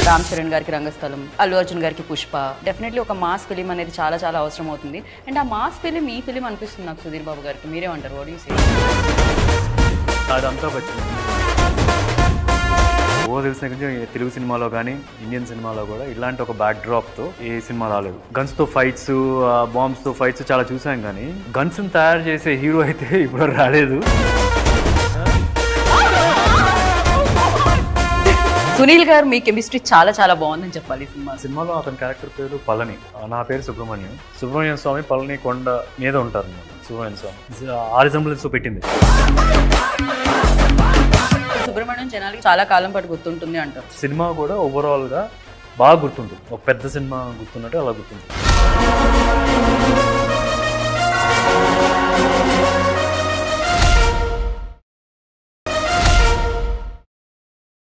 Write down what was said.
రామ్ చరణ్ గారికి రంగస్థలం, అల్లు అర్జున్ గారికి పుష్ప. డెఫినెట్లీ ఒక మాస్ ఫిలిం అనేది చాలా చాలా అవసరం అవుతుంది. అండ్ ఆ మాస్ ఫిలిం ఈ ఫిలిం అనిపిస్తుంది నాకు సుధీర్ బాబు గారికి. మీరేమంటారు? What you say? అదంతా వచ్చింది తెలిసిన తెలుగు సినిమాలో కానీ ఇండియన్ సినిమాలో కూడా ఇలాంటి ఒక బ్యాక్ డ్రాప్తో ఏ సినిమా రాలేదు. గన్స్తో ఫైట్స్, బాంబ్స్తో ఫైట్స్ చాలా చూసాం, కానీ గన్స్ని తయారు చేసే హీరో అయితే ఇప్పుడు రాలేదు. సునీల్ గారు మీ కెమిస్ట్రీ చాలా చాలా బాగుందని చెప్పాలి ఈ సినిమాలో. అతని క్యారెక్టర్ పేరు పళని, నా పేరు సుబ్రహ్మణ్యం స్వామి. పళని కొండ మీద ఉంటారు సుబ్రహ్మణ్యం స్వామి. ఆ రిజంబ్లెన్స్ పెట్టింది. సుబ్రహ్మణ్యం జనాలకి చాలా కాలం పాటు గుర్తుంటుంది అంటారు. సినిమా కూడా ఓవరాల్గా బాగా గుర్తుంటుంది. ఒక పెద్ద సినిమా గుర్తున్నట్టు అలా గుర్తుంటుంది.